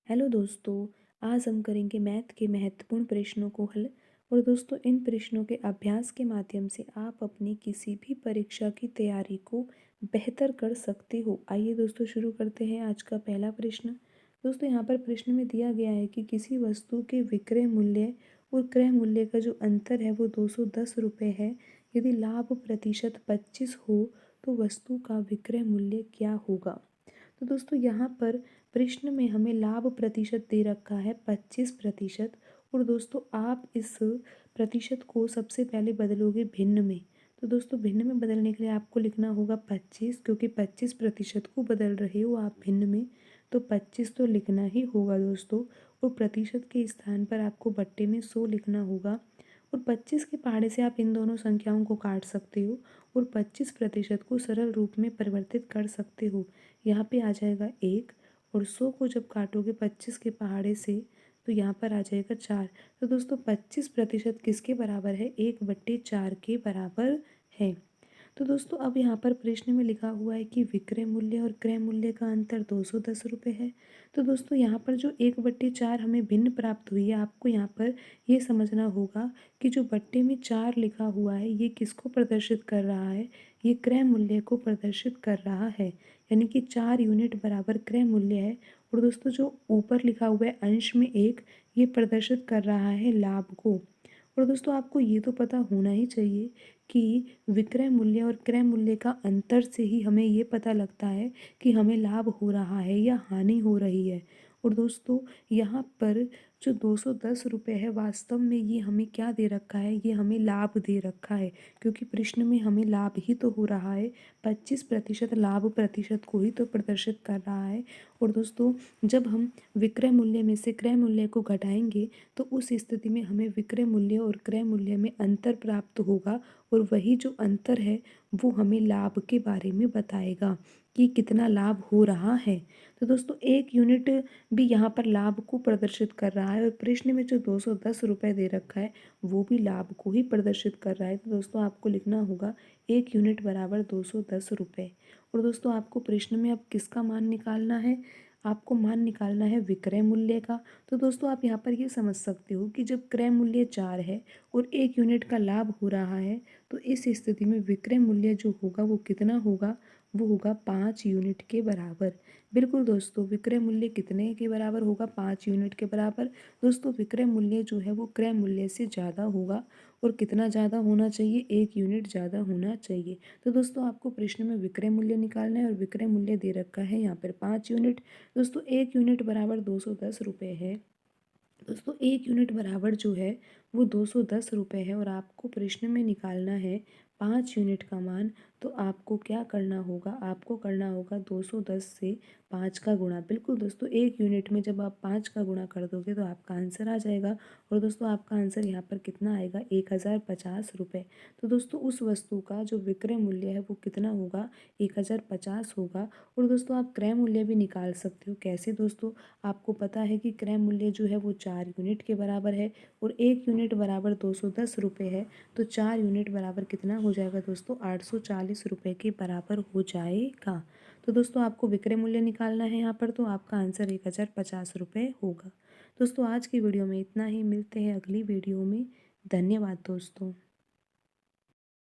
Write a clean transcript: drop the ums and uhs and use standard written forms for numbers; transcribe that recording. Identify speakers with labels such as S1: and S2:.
S1: Hello दोस्तों, आज हम करेंगे मैथ के महत्वपूर्ण प्रश्नों को हल। और दोस्तों, इन प्रश्नों के अभ्यास के माध्यम से आप अपनी किसी भी परीक्षा की तैयारी को बेहतर कर सकते हो। आइए दोस्तों, शुरू करते हैं आज का पहला प्रश्न। दोस्तों, यहाँ पर प्रश्न में दिया गया है कि किसी वस्तु के विक्रय मूल्य और क्रय मूल्य का जो अंतर है वो 210 रुपये है। यदि लाभ प्रतिशत 25 हो तो वस्तु का विक्रय मूल्य क्या होगा। तो दोस्तों, यहाँ पर प्रश्न में हमें लाभ प्रतिशत दे रखा है 25%। और दोस्तों, आप इस प्रतिशत को सबसे पहले बदलोगे भिन्न में। तो दोस्तों, भिन्न में बदलने के लिए आपको लिखना होगा 25, क्योंकि 25% को बदल रहे हो आप भिन्न में, तो 25 तो लिखना ही होगा दोस्तों। और प्रतिशत के स्थान पर आपको बट्टे में 100 लिखना होगा। और 25 के पहाड़े से आप इन दोनों संख्याओं को काट सकते हो और 25% को सरल रूप में परिवर्तित कर सकते हो। यहाँ पे आ जाएगा 1, और 100 को जब काटोगे 25 के पहाड़े से तो यहाँ पर आ जाएगा 4। तो दोस्तों, 25% किसके बराबर है? 1/4 के बराबर है। तो दोस्तों, अब यहाँ पर प्रश्न में लिखा हुआ है कि विक्रय मूल्य और क्रय मूल्य का अंतर 210 रुपये है। तो दोस्तों, यहाँ पर जो 1/4 हमें भिन्न प्राप्त हुई है, आपको यहाँ पर ये समझना होगा कि जो बट्टे में 4 लिखा हुआ है ये किसको प्रदर्शित कर रहा है? ये क्रय मूल्य को प्रदर्शित कर रहा है। यानी कि 4 यूनिट बराबर क्रय मूल्य है। और दोस्तों, जो ऊपर लिखा हुआ है अंश में 1, ये प्रदर्शित कर रहा है लाभ को। और दोस्तों, आपको ये तो पता होना ही चाहिए कि विक्रय मूल्य और क्रय मूल्य का अंतर से ही हमें ये पता लगता है कि हमें लाभ हो रहा है या हानि हो रही है। और दोस्तों, यहाँ पर जो 210 रुपये है, वास्तव में ये हमें क्या दे रखा है? ये हमें लाभ दे रखा है, क्योंकि प्रश्न में हमें लाभ ही तो हो रहा है। 25% लाभ प्रतिशत को ही तो प्रदर्शित कर रहा है। और दोस्तों, जब हम विक्रय मूल्य में से क्रय मूल्य को घटाएंगे तो उस स्थिति में हमें विक्रय मूल्य और क्रय मूल्य में अंतर प्राप्त होगा। और वही जो अंतर है वो हमें लाभ के बारे में बताएगा कि कितना लाभ हो रहा है। तो दोस्तों, 1 यूनिट भी यहाँ पर लाभ को प्रदर्शित कर रहा है, और प्रश्न में जो 210 रुपये दे रखा है वो भी लाभ को ही प्रदर्शित कर रहा है। तो दोस्तों, आपको लिखना होगा 1 यूनिट बराबर 210 रुपये। और दोस्तों, आपको प्रश्न में अब किसका मान निकालना है? आपको मान निकालना है विक्रय मूल्य का। तो दोस्तों, आप यहाँ पर ये समझ सकते हो कि जब क्रय मूल्य 4 है और 1 यूनिट का लाभ हो रहा है, तो इस स्थिति में विक्रय मूल्य जो होगा वो कितना होगा? वो होगा 5 यूनिट के बराबर। बिल्कुल दोस्तों, विक्रय मूल्य कितने के बराबर होगा? 5 यूनिट के बराबर। दोस्तों, विक्रय मूल्य जो है वो क्रय मूल्य से ज़्यादा होगा। और कितना ज़्यादा होना चाहिए? 1 यूनिट ज़्यादा होना चाहिए। तो दोस्तों, आपको प्रश्न में विक्रय मूल्य निकालना है, और विक्रय मूल्य दे रखा है यहाँ पर 5 यूनिट। दोस्तों, 1 यूनिट बराबर 210 रुपये है। दोस्तों, 1 यूनिट बराबर जो है वो 210 रुपये है। और आपको प्रश्न में निकालना है 5 यूनिट का मान। तो आपको क्या करना होगा? आपको करना होगा 210 से 5 का गुणा। बिल्कुल दोस्तों, 1 यूनिट में जब आप 5 का गुणा कर दोगे तो आपका आंसर आ जाएगा। और दोस्तों, आपका आंसर यहाँ पर कितना आएगा? 1050 रुपये। तो दोस्तों, उस वस्तु का जो विक्रय मूल्य है वो कितना होगा? 1050 होगा। और दोस्तों, आप क्रय मूल्य भी निकाल सकते हो। कैसे दोस्तों? आपको पता है कि क्रय मूल्य जो है वो 4 यूनिट के बराबर है, और 1 यूनिट बराबर 210 रुपये है। तो 4 यूनिट बराबर कितना हो जाएगा दोस्तों? 840 रुपये के बराबर हो जाएगा। तो दोस्तों, आपको विक्रय मूल्य निकालना है यहाँ पर, तो आपका आंसर 1050 रुपये होगा। दोस्तों, आज की वीडियो में इतना ही। मिलते हैं अगली वीडियो में। धन्यवाद दोस्तों।